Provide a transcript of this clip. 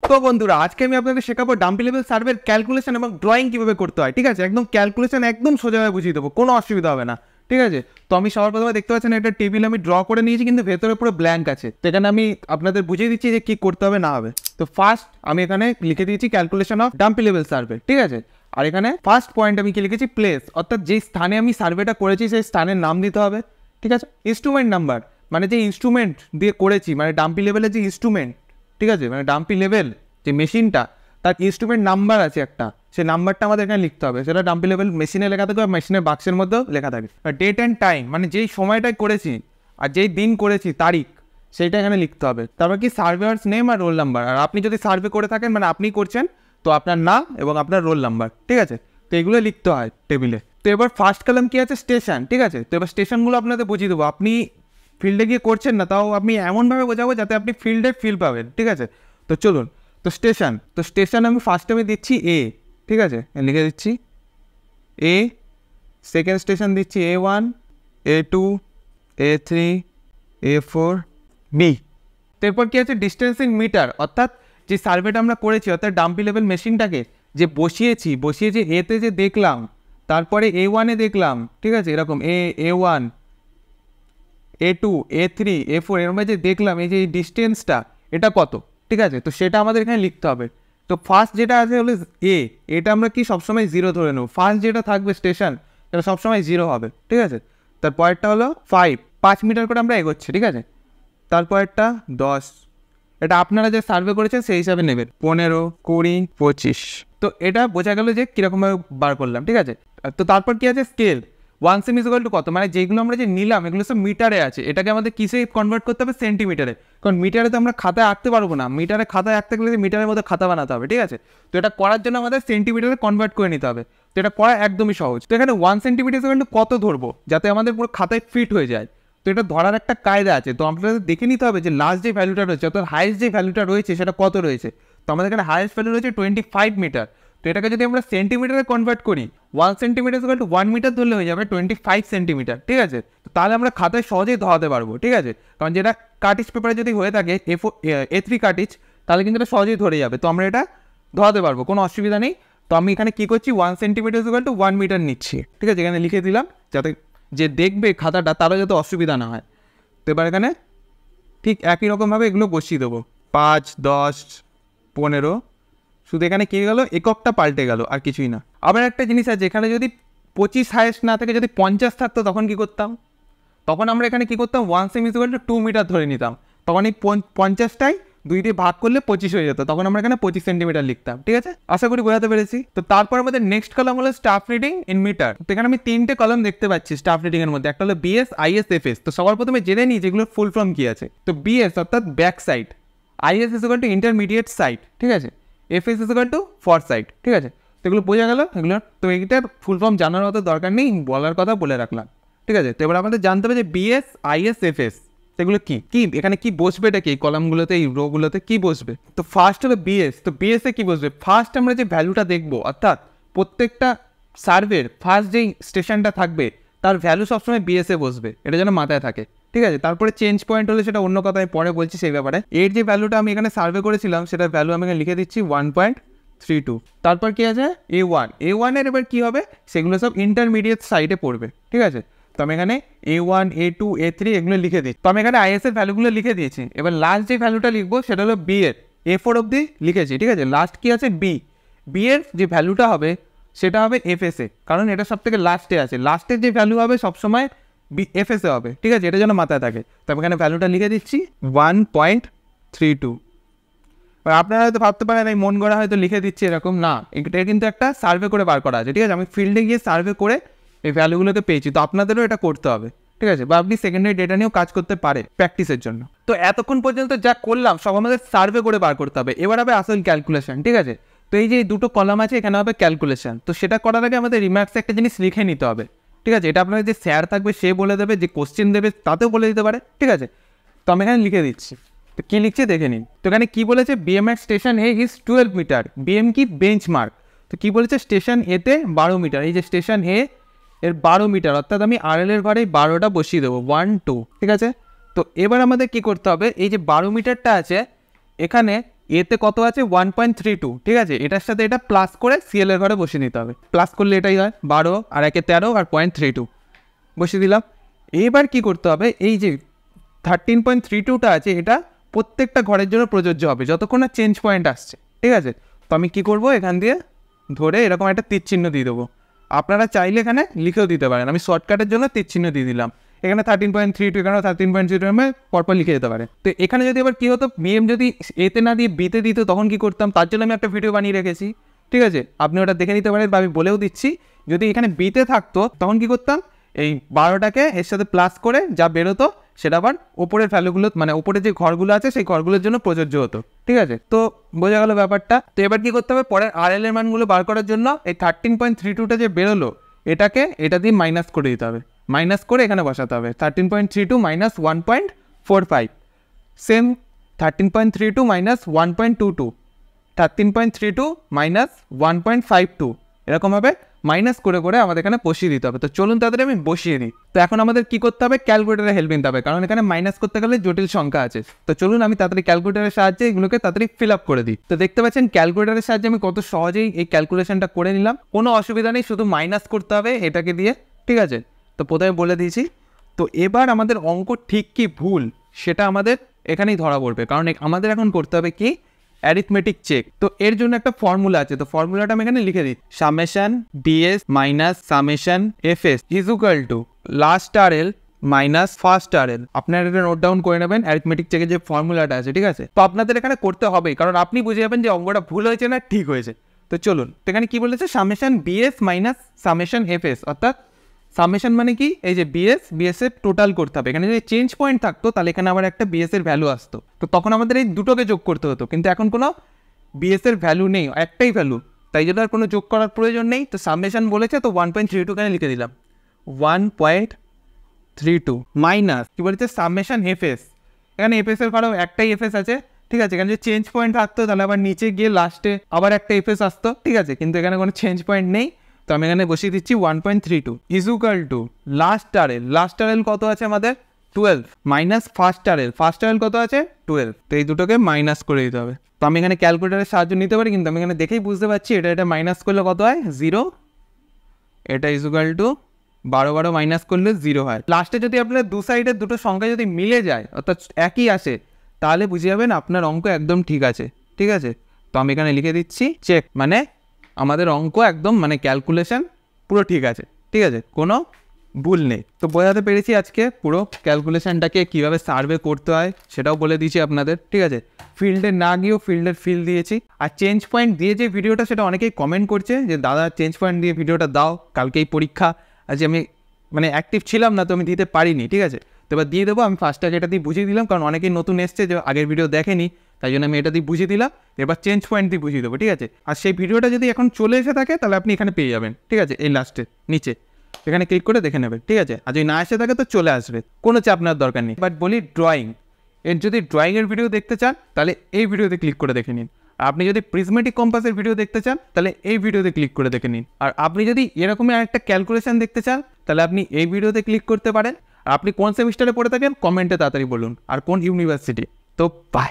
তো বন্ধুরা আজকে আমি আপনাদের শেখাবো ডাম্পি লেভেল সার্ভের ক্যালকুলেশন এবং ড্রয়িং কিভাবে করতে হয়। ঠিক আছে, একদম ক্যালকুলেশন একদম সোজাভাবে বুঝিয়ে দেবো, কোনো অসুবিধা হবে না। ঠিক আছে, তো আমি সবার প্রথমে দেখতে পাচ্ছেন একটা টেবিল আমি ড্র করে নিয়েছি, কিন্তু ভেতরে পুরো ব্ল্যাঙ্ক আছে। তো এখানে আমি আপনাদের বুঝিয়ে দিচ্ছি যে কি করতে হবে না হবে। তো ফার্স্ট আমি এখানে লিখে দিয়েছি calculation of dumpy level survey. ঠিক আছে, আর এখানে ফার্স্ট পয়েন্ট আমি কি লিখেছি, প্লেস, অর্থাৎ যে স্থানে আমি সার্ভেটা করেছি সেই স্থানের নাম দিতে হবে। ঠিক আছে, ইনস্ট্রুমেন্ট নাম্বার, মানে যে ইনস্ট্রুমেন্ট দিয়ে করেছি, মানে ডাম্পি লেভেলের যে ইনস্ট্রুমেন্ট, ঠিক আছে, মানে ডাম্পি লেভেল যে মেশিনটা তার ইনস্ট্রুমেন্ট নাম্বার আছে একটা, সেই নাম্বারটা আমাদের এখানে লিখতে হবে। সেটা ডাম্পি লেভেল মেশিনে লেখা থাকে বা মেশিনের বাক্সের মধ্যেও লেখা থাকে। ডেট অ্যান্ড টাইম, মানে যেই সময়টায় করেছি আর যেই দিন করেছি তারিখ, সেইটা এখানে লিখতে হবে। তারপর কি সার্ভেয়ার্স নেম আর রোল নাম্বার, আর আপনি যদি সার্ভে করে থাকেন মানে আপনি করছেন, তো আপনার নাম এবং আপনার রোল নাম্বার। ঠিক আছে, তো এগুলো লিখতে হয় টেবিলে। তো এবার ফার্স্ট কলাম কি আছে, স্টেশন। ঠিক আছে, তো এবার স্টেশনগুলো আপনাদের বুঝিয়ে দেবো। আপনি ফিল্ডে গিয়ে করছেন না, তাও আপনি এমনভাবে বোঝাবো যাতে আপনি ফিল্ডে ফিল পাবেন। ঠিক আছে, তো চলুন। তো স্টেশন আমি ফার্স্টে আমি দিচ্ছি এ। ঠিক আছে, লিখে দিচ্ছি এ। সেকেন্ড স্টেশন দিচ্ছি A1, A2, A3, A4, B. তারপর কি আছে, ডিস্টেন্স ইন মিটার, অর্থাৎ যে সার্ভেটা আমরা করেছি, অর্থাৎ ডাম্পি লেভেল মেশিনটাকে যে বসিয়েছি এতে যে দেখলাম, তারপরে A1-এ দেখলাম। ঠিক আছে, এরকম A1, A2, A3, A4 এর মধ্যে যে দেখলাম এই যে ডিস্টেন্সটা এটা কত। ঠিক আছে, তো সেটা আমাদের এখানে লিখতে হবে। তো ফার্স্ট যেটা আছে হলো এটা আমরা কি সবসময় 0 ধরে নেব। ফার্স্ট যেটা থাকবে স্টেশন এটা সবসময় 0 হবে। ঠিক আছে, তারপরেরটা হলো 5 মিটার করে আমরা এগোচ্ছি। ঠিক আছে, তারপরেরটা 10, এটা আপনারা যে সার্ভে করেছেন সেই হিসাবে নেবেন। 15, 20, 25। তো এটা বোঝা গেল যে কীরকমভাবে বার করলাম। ঠিক আছে, তো তারপর কি আছে, স্কেল। 1 সেমি ইকুয়াল টু কত, মানে যেগুলো আমরা যে নিলাম এগুলো সব মিটারে আছে, এটাকে আমাদের কিসে কনভার্ট করতে হবে, সেন্টিমিটারে। কারণ মিটারে তো আমরা খাতায় আঁকতে পারবো না, খাতায় আঁকতে গেলে মিটারের মধ্যে খাতা বানাতে হবে। ঠিক আছে, তো এটা করার জন্য আমাদের সেন্টিমিটারে কনভার্ট করে নিতে হবে। তো এটা করা একদমই সহজ। তো এখানে 1 সেন্টিমিটার ইকুয়াল টু কত ধরবো যাতে আমাদের পুরো খাতায় ফিট হয়ে যায়। তো এটা ধরার একটা কায়দা আছে। তো আপনাদের দেখে নিতে হবে যে লাস্ট যে ভ্যালুটা রয়েছে, অর্থাৎ হাইয়েস্ট যে ভ্যালুটা রয়েছে সেটা কত রয়েছে। তো আমাদের এখানে হাইয়েস্ট ভ্যালু রয়েছে 25 মিটার। তো এটাকে যদি আমরা সেন্টিমিটারে কনভার্ট করি, 1 সেন্টিমিটার ইকুয়াল টু 1 মিটার ধরলে হয়ে যাবে 25 সেন্টিমিটার। ঠিক আছে, তো তাহলে আমরা খাতায় সহজেই ধরাতে পারবো। ঠিক আছে, কারণ যেটা কাটিজ পেপারে যদি হয়ে থাকে A3 কাটিজ, তাহলে কিন্তু এটা সহজেই ধরে যাবে। তো আমরা এটা ধরাতে পারবো, কোনো অসুবিধা নেই। তো আমি এখানে কী করছি, 1 সেন্টিমিটার ইকুয়াল টু 1 মিটার নিচ্ছি। ঠিক আছে, এখানে লিখে দিলাম যাতে যে দেখবে খাতাটা তারও যাতে অসুবিধা না হয়। তো এবার এখানে ঠিক একই রকমভাবে এগুলো বসিয়ে দেবো, 5, 10, 15। শুধু এখানে কী গেলো, এককটা পাল্টে গেল, আর কিছুই না। আবার একটা জিনিস আছে, এখানে যদি 25 হাইয়েস্ট না থেকে যদি 50 থাকতো তখন কী করতাম, তখন আমরা এখানে কী করতাম, 1 সেমি ইকুয়াল টু 2 মিটার ধরে নিতাম। তখন এই 50টাই 2 দিয়ে ভাগ করলে 25 হয়ে যেত, তখন আমরা এখানে 25 সেন্টিমিটার লিখতাম। ঠিক আছে, আশা করি বোঝাতে পেরেছি। তো তারপর আমাদের নেক্সট কলাম হলো স্টাফ রিডিং ইন মিটার। তো এখানে আমি 3টে কলাম দেখতে পাচ্ছি স্টাফ রিডিং এর মধ্যে, একটা হলো BS, IS, FS। তো সবার প্রথমে জেনে নিই যেগুলোর ফুল ফর্ম কী আছে। তো BS অর্থাৎ back side, IS is equal to intermediate side. ঠিক আছে, FS is equal to for side. ঠিক আছে, তো এগুলো বোঝা গেল এগুলোর। তো এইটার ফুল ফর্ম জানার অত দরকার নেই, বলার কথা বলে রাখলাম। ঠিক আছে, তো এবার আমাদের জানতে হবে যে BS, IS, FS সেগুলো কি এখানে কি বসবে, এটা কি কলামগুলোতে, এই রোগুলোতে কি বসবে। তো ফার্স্ট হলো BS। তো BS এ কি বসবে, ফার্স্ট আমরা যে ভ্যালুটা দেখবো, অর্থাৎ প্রত্যেকটা সার্ভের ফার্স্ট যেই স্টেশনটা থাকবে তার ভ্যালু সবসময় BS এ বসবে, এটা যেন মাথায় থাকে। ঠিক আছে, তারপরে চেঞ্জ পয়েন্ট হলে সেটা অন্য কথা, আমি পরে বলছি সেই ব্যাপারে। এর যে ভ্যালুটা আমি এখানে সার্ভে করেছিলাম সেটার ভ্যালু আমি এখানে লিখে দিচ্ছি 1.32। তারপর কি আছে, A1 এর এবার কী হবে, সেগুলো সব ইন্টারমিডিয়েট সাইডে পড়বে। ঠিক আছে, তো আমি এখানে A1, A2, A3 এগুলো লিখে দিচ্ছি। তো আমি এখানে IS এর ভ্যালুগুলো লিখে দিয়েছি। এবার লাস্ট যে ভ্যালুটা লিখবো সেটা হলো B এর, A4 অবধি লিখেছি। ঠিক আছে, লাস্ট কি আছে, B এর যে ভ্যালুটা হবে সেটা হবে FS এ, কারণ এটা সব থেকে লাস্টে আছে। লাস্টের যে ভ্যালু হবে সবসময় FS এ হবে। ঠিক আছে, এটা যেন মাথায় থাকে। তো আমি এখানে ভ্যালুটা লিখে দিচ্ছি 1.32। আপনারা হয়তো ভাবতে পারেন এই মন গড়া হয়তো লিখে দিচ্ছি এরকম, না, এটা কিন্তু একটা সার্ভে করে বার করা আছে। ঠিক আছে, আমি ফিল্ডে গিয়ে সার্ভে করে এই ভ্যালুগুলোকে পেয়েছি। তো আপনাদেরও এটা করতে হবে। ঠিক আছে, বা আপনি সেকেন্ডারি ডেটা নিয়েও কাজ করতে পারে প্র্যাকটিসের জন্য। তো এতক্ষণ পর্যন্ত যা করলাম সব আমাদের সার্ভে করে বার করতে হবে। এবার হবে আসল ক্যালকুলেশন। ঠিক আছে, তো এই যে দুটো কলাম আছে এখানে হবে ক্যালকুলেশন। তো সেটা করার আগে আমাদের রিমার্কসে একটা জিনিস লিখে নিতে হবে। ঠিক আছে, এটা আপনার যে স্যার থাকবে সে বলে দেবে, যে কোশ্চেন দেবে তাতেও বলে দিতে পারে। ঠিক আছে, তো আমি এখানে লিখে দিচ্ছি। তো কী লিখছে দেখে নিন। তো এখানে কী বলেছে, BM at station A is 12 metre. BM কি, বেঞ্চমার্ক। তো কী বলেছে, স্টেশন এতে 12 মিটার। এই যে স্টেশন A এর 12 মিটার, অর্থাৎ আমি RL এর ঘরে 12টা বসিয়ে দেবো, 1, 2। ঠিক আছে, তো এবার আমাদের কি করতে হবে, এই যে 12 মিটারটা আছে এখানে এতে কত আছে 1.32, ঠিক আছে, এটার সাথে এটা প্লাস করে সিএল এর ঘরে বসিয়ে নিতে হবে। প্লাস করলে এটাই হয় 12 আর 1 13 আর 0.32 বসিয়ে দিলাম। এবার কি করতে হবে, এই যে 13.32টা আছে এটা প্রত্যেকটা ঘরের জন্য প্রযোজ্য হবে যতক্ষণ না চেঞ্জ পয়েন্ট আসছে, ঠিক আছে। তো আমি কি করব, এখান দিয়ে ধরে এরকম একটা তীর চিহ্ন দিয়ে দেবো। আপনারা চাইলে এখানে লিখেও দিতে পারেন, আমি শর্টকাটের জন্য তীর চিহ্ন দিয়ে দিলাম। এখানে 13.32, এখানে 13.32 পরপর লিখে দিতে পারে। তো এখানে যদি আবার কী হতো, বিএম যদি এতে না দিয়ে বিতে দিত তখন কি করতাম, তার জন্য আমি একটা ভিডিও বানিয়ে রেখেছি, ঠিক আছে, আপনি ওটা দেখে নিতে পারেন বা আমি বলেও দিচ্ছি। যদি এখানে বিতে থাকতো তখন কি করতাম, এই 12টাকে এর সাথে প্লাস করে যা বেরোতো সেটা আবার ওপরের ভ্যালুগুলো, মানে ওপরে যে ঘরগুলো আছে সেই ঘরগুলোর জন্য প্রযোজ্য হতো, ঠিক আছে। তো বোঝা গেল ব্যাপারটা। তো এবার কি করতে হবে, পরের RL এর মানগুলো বার করার জন্য এই 13.32টা যে বেরোলো এটাকে এটা দিয়ে মাইনাস করে দিতে হবে, মাইনাস করে এখানে বসাতে হবে 13.32 মাইনাস 1.45, সেম 13.32 মাইনাস 1.22, 13.32 মাইনাস 1.52, এরকমভাবে মাইনাস করে করে আমাদের এখানে বসিয়ে দিতে হবে। তো চলুন তাদের আমি বসিয়ে দিই। তো এখন আমাদের কি করতে হবে, ক্যালকুলেটারে হেল্প নিতে হবে, কারণ এখানে মাইনাস করতে গেলে জটিল সংখ্যা আছে। তো চলুন আমি তাড়াতাড়ি ক্যালকুলেটারের সাহায্যে এগুলোকে তাড়াতাড়ি ফিল আপ করে দিই। তো দেখতে পাচ্ছেন ক্যালকুলেটারের সাহায্যে আমি কত সহজেই এই ক্যালকুলেশনটা করে নিলাম, কোনো অসুবিধা নেই, শুধু মাইনাস করতে হবে এটাকে দিয়ে, ঠিক আছে। তো প্রথমে বলে দিয়েছি। তো এবার আমাদের অঙ্ক ঠিক কি ভুল সেটা আমাদের এখানেই ধরা পড়বে, কারণ আমাদের এখন করতে হবে কি অ্যারিথমেটিক চেক। তো এর জন্য একটা ফর্মুলা আছে, তো ফর্মুলাটা আমি এখানে লিখে দিই, summation DS minus summation FS is equal to last RL minus first RL. আপনারা এটা নোট ডাউন করে নেবেন, অ্যারিথমেটিক চেকের যে ফর্মুলাটা আছে, ঠিক আছে। তো আপনাদের এখানে করতে হবেই, কারণ আপনি বুঝে যাবেন যে অঙ্কটা ভুল হয়েছে না ঠিক হয়েছে। তো চলুন, তো এখানে কি বলেছে, summation BS minus summation FS, অর্থাৎ সামেশন মানে কি, এই যে বিএস এর টোটাল করতে হবে। এখানে যদি চেঞ্জ পয়েন্ট থাকতো তাহলে এখানে আবার একটা বিএস এর ভ্যালু আসতো, তো তখন আমাদের এই দুটোকে যোগ করতে হতো, কিন্তু এখন কোনো বিএস এর ভ্যালু নেই, একটাই ভ্যালু, তাই জন্য আর কোনো যোগ করার প্রয়োজন নেই। তো সামেশন বলেছে, তো 1.32 এখানে লিখে দিলাম, 1.32 মাইনাস কি বলেছে সামেশন এফএস, এখানে এফএস এর কারো একটাই এফএস আছে, ঠিক আছে। এখানে যদি চেঞ্জ পয়েন্ট থাকতো তাহলে আবার নিচে গিয়ে লাস্টে আবার একটা এফএস আসতো, ঠিক আছে, কিন্তু এখানে কোনো চেঞ্জ পয়েন্ট নেই। তো আমি এখানে বসিয়ে দিচ্ছি 1.32 is equal to last RL কত আছে আমাদের 12 মাইনাস ফার্স্ট আরএল কত আছে 12, তো এই দুটোকে মাইনাস করে দিতে হবে। তো আমি এখানে ক্যালকুলেটারের সাহায্য নিতে পারি, কিন্তু আমি এখানে দেখেই বুঝতে পারছি এটা মাইনাস করলে কত হয় 0, এটা ইজ ইকুয়াল টু 12 মাইনাস করলে 0 হয়। লাস্টে যদি আপনার দু সাইডের দুটো সংখ্যা যদি মিলে যায় অর্থাৎ একই আসে তাহলে বুঝে যাবেন আপনার অঙ্ক একদম ঠিক আছে, ঠিক আছে। তো আমি এখানে লিখে দিচ্ছি চেক, মানে আমাদের অঙ্ক একদম মানে ক্যালকুলেশন পুরো ঠিক আছে, ঠিক আছে, কোনো ভুল নেই। তো বোঝাতে পেরেছি আজকে পুরো ক্যালকুলেশনটাকে কীভাবে সার্ভে করতে হয় সেটাও বলে দিয়েছি আপনাদের, ঠিক আছে। ফিল্ডে না গিয়েও ফিল্ডের ফিল দিয়েছি। আর চেঞ্জ পয়েন্ট দিয়ে যে ভিডিওটা সেটা অনেকেই কমেন্ট করছে যে দাদা চেঞ্জ পয়েন্ট দিয়ে ভিডিওটা দাও, কালকেই পরীক্ষা, আজ আমি মানে অ্যাক্টিভ ছিলাম না তো আমি দিতে পারিনি, ঠিক আছে। তো এবার দিয়ে দেবো, আমি ফার্স্টটা যেটা দিয়ে বুঝিয়ে দিলাম, কারণ অনেকেই নতুন এসছে যে আগের ভিডিও দেখেনি, তাই জন্য আমি এটা দিয়ে বুঝিয়ে দিলাম। এবার চেঞ্জ পয়েন্ট দিয়ে বুঝিয়ে দেবো, ঠিক আছে। আর সেই ভিডিওটা যদি এখন চলে এসে থাকে তাহলে আপনি এখানে পেয়ে যাবেন, ঠিক আছে, এই লাস্টে নিচে এখানে ক্লিক করে দেখে নেবেন, ঠিক আছে। আর যদি না এসে থাকে তো চলে আসবে, কোনো চাপ নেওয়ার দরকার নেই। বাট বলি ড্রয়িং, এর যদি ড্রয়িংয়ের ভিডিও দেখতে চান তাহলে এই ভিডিওতে ক্লিক করে দেখে নিন। আর আপনি যদি প্রিজমেটিক কম্পাসের ভিডিও দেখতে চান তাহলে এই ভিডিওতে ক্লিক করে দেখে নিন। আর আপনি যদি এরকমই আরেকটা ক্যালকুলেশন দেখতে চান তাহলে আপনি এই ভিডিওতে ক্লিক করতে পারেন। আর আপনি কোন সেমিস্টারে পড়ে থাকেন কমেন্টে তাড়াতাড়ি বলুন, আর কোন ইউনিভার্সিটি। তো বাই।